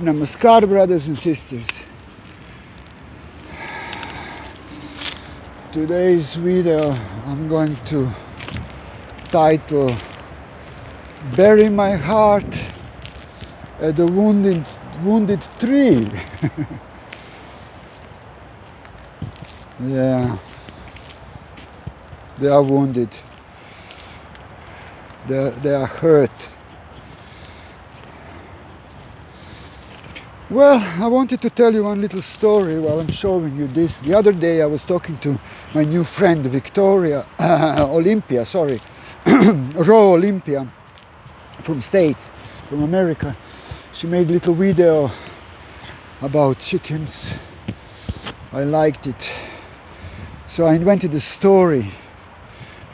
Namaskar, brothers and sisters. Today's video I'm going to title Bury My Heart at the Wounded Tree. Yeah, they are wounded. They are hurt. Well, I wanted to tell you one little story while I'm showing you this. The other day I was talking to my new friend Victoria Olympia, Raw Olympia from States, from America. She made a little video about chickens. I liked it. So I invented a story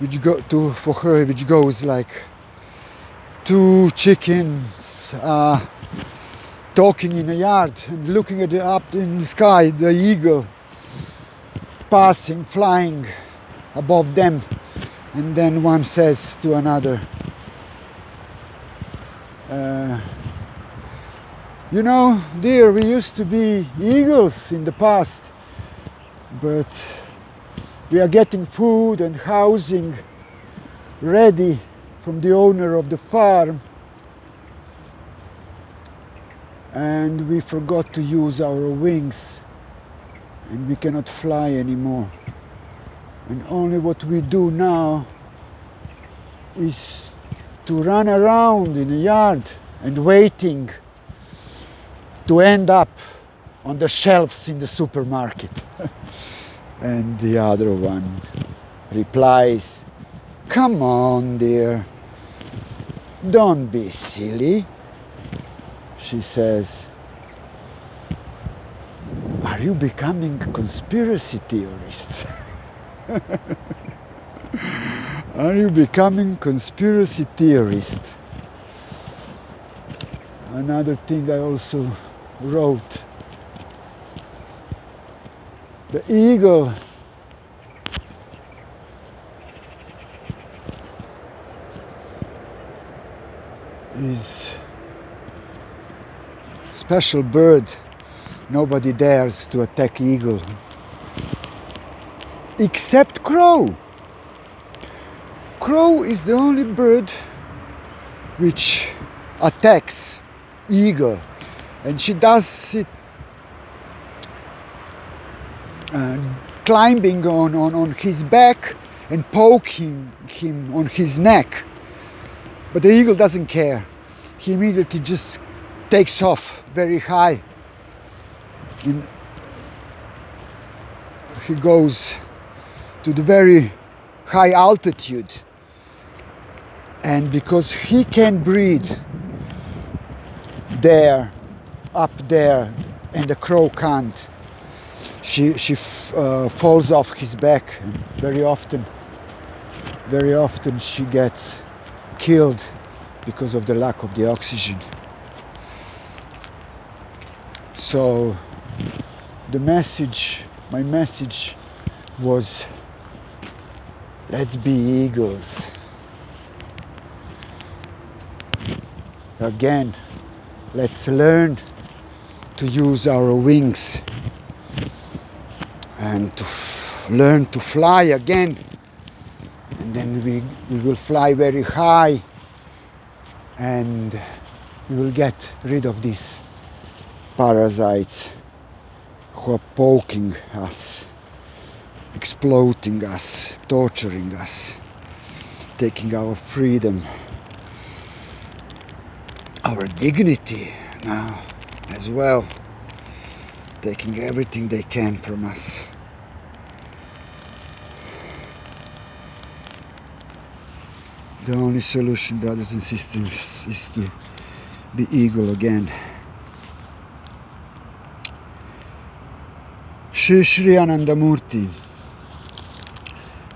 for her which goes like two chickens talking in a yard and looking at up in the sky, the eagle flying above them, and then one says to another, you know, dear, we used to be eagles in the past, but we are getting food and housing ready from the owner of the farm, and we forgot to use our wings and we cannot fly anymore, and only what we do now is to run around in the yard and waiting to end up on the shelves in the supermarket. And the other one replies, come on, dear, don't be silly. She says, are you becoming conspiracy theorists? Are you becoming conspiracy theorist? Another thing I also wrote, the eagle is special bird. Nobody dares to attack eagle except crow. Crow is the only bird which attacks eagle, and she does it climbing on his back and poking him on his neck. But the eagle doesn't care. He immediately just takes off very high. And he goes to the very high altitude. And because he can breathe up there, and the crow can't, she falls off his back, and very often she gets killed because of the lack of the oxygen. So my message was, let's be eagles. Again, let's learn to use our wings and to learn to fly again, and then we will fly very high, and we will get rid of these parasites who are poking us, exploiting us, torturing us, taking our freedom, our dignity now as well, taking everything they can from us. The only solution, brothers and sisters, is to be eagle again. Shri Shri Anandamurti.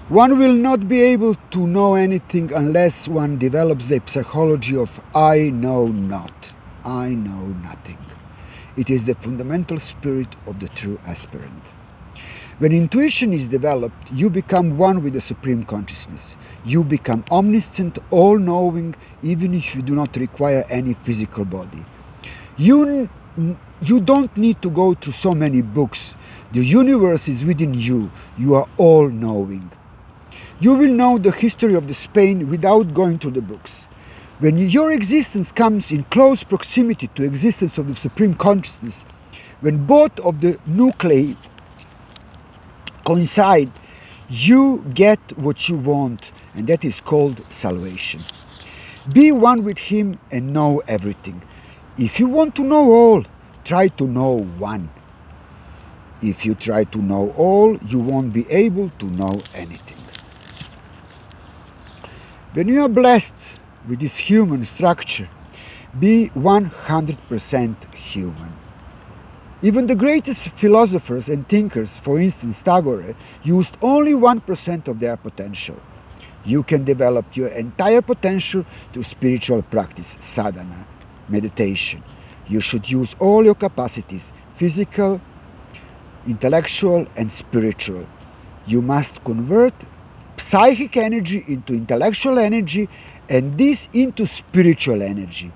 One will not be able to know anything unless one develops the psychology of I know not, I know nothing. It is the fundamental spirit of the true aspirant. When intuition is developed, you become one with the Supreme Consciousness. You become omniscient, all-knowing, even if you do not require any physical body. You You don't need to go through so many books. The universe is within you. You are all knowing. You will know the history of the Spain without going to the books. When your existence comes in close proximity to existence of the Supreme Consciousness, when both of the nuclei coincide, you get what you want, and that is called salvation. Be one with Him and know everything. If you want to know all, try to know one. If you try to know all, you won't be able to know anything. When you are blessed with this human structure, be 100% human. Even the greatest philosophers and thinkers, for instance Tagore, used only 1% of their potential. You can develop your entire potential through spiritual practice, sadhana, meditation. You should use all your capacities, physical, intellectual and spiritual. You must convert psychic energy into intellectual energy and this into spiritual energy.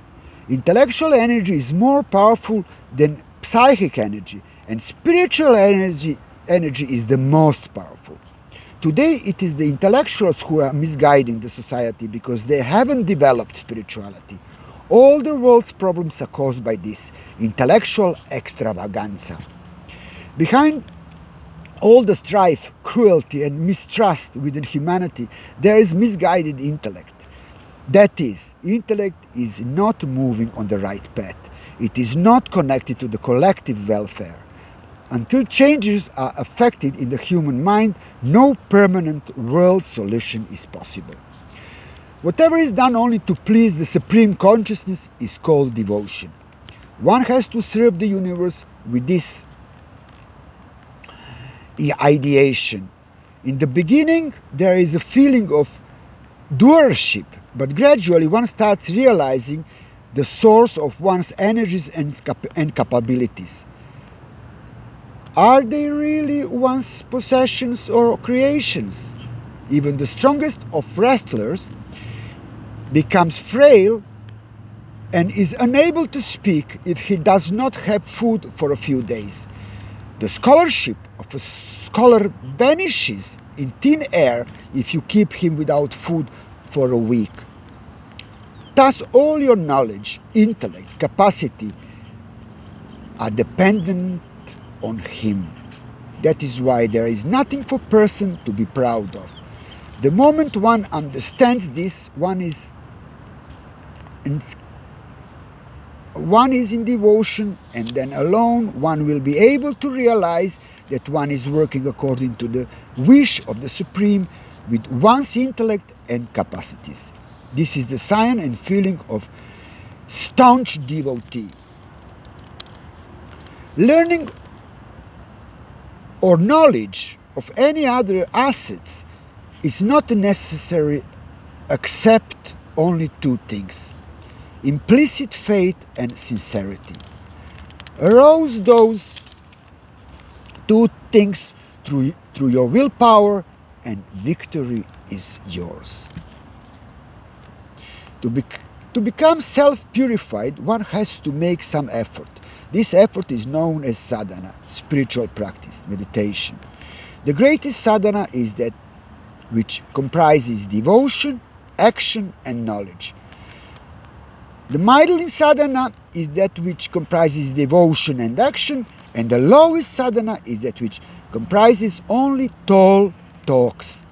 Intellectual energy is more powerful than psychic energy, and spiritual energy is the most powerful. Today it is the intellectuals who are misguiding the society because they haven't developed spirituality. All the world's problems are caused by this intellectual extravaganza. Behind all the strife, cruelty and mistrust within humanity, there is misguided intellect. That is, intellect is not moving on the right path. It is not connected to the collective welfare. Until changes are effected in the human mind, no permanent world solution is possible. Whatever is done only to please the Supreme Consciousness is called devotion. One has to serve the universe with this ideation. In the beginning, there is a feeling of doership, but gradually one starts realizing the source of one's energies and capabilities. Are they really one's possessions or creations? Even the strongest of wrestlers becomes frail and is unable to speak if he does not have food for a few days. The scholarship of a scholar vanishes in thin air if you keep him without food for a week. Thus all your knowledge, intellect, capacity are dependent on him. That is why there is nothing for person to be proud of. The moment one understands this, one is in devotion, and then alone one will be able to realize that one is working according to the wish of the Supreme with one's intellect and capacities. This is the sign and feeling of staunch devotee. Learning or knowledge of any other assets is not necessary except only two things: implicit faith and sincerity. Arouse those two things through your willpower, and victory is yours. To become self-purified, one has to make some effort. This effort is known as sadhana, spiritual practice, meditation. The greatest sadhana is that which comprises devotion, action, and knowledge. The middle in sadhana is that which comprises devotion and action, and the lowest sadhana is that which comprises only tall talks.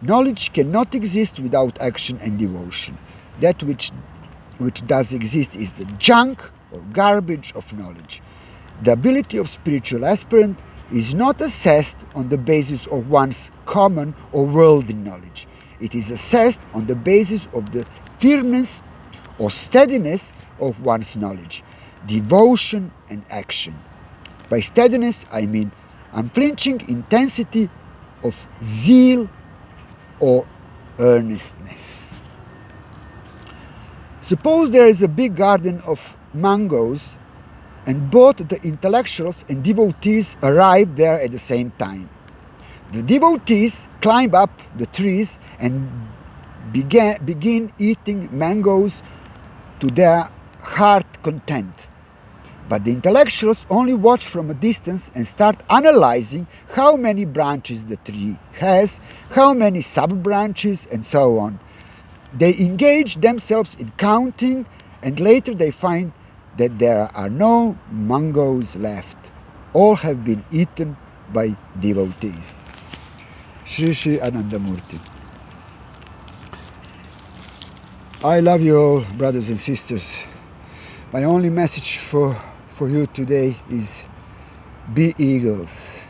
Knowledge cannot exist without action and devotion. That which does exist is the junk or garbage of knowledge. The ability of spiritual aspirant is not assessed on the basis of one's common or worldly knowledge. It is assessed on the basis of the firmness or steadiness of one's knowledge, devotion and action. By steadiness, I mean unflinching intensity of zeal or earnestness. Suppose there is a big garden of mangoes and both the intellectuals and devotees arrive there at the same time. The devotees climb up the trees and begin eating mangoes to their heart content. But the intellectuals only watch from a distance and start analyzing how many branches the tree has, how many sub-branches, and so on. They engage themselves in counting, and later they find that there are no mangoes left. All have been eaten by devotees. Sri Sri Anandamurti. I love you all, brothers and sisters. My only message for you today is be eagles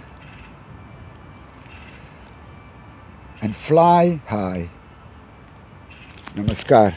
and fly high. Namaskar.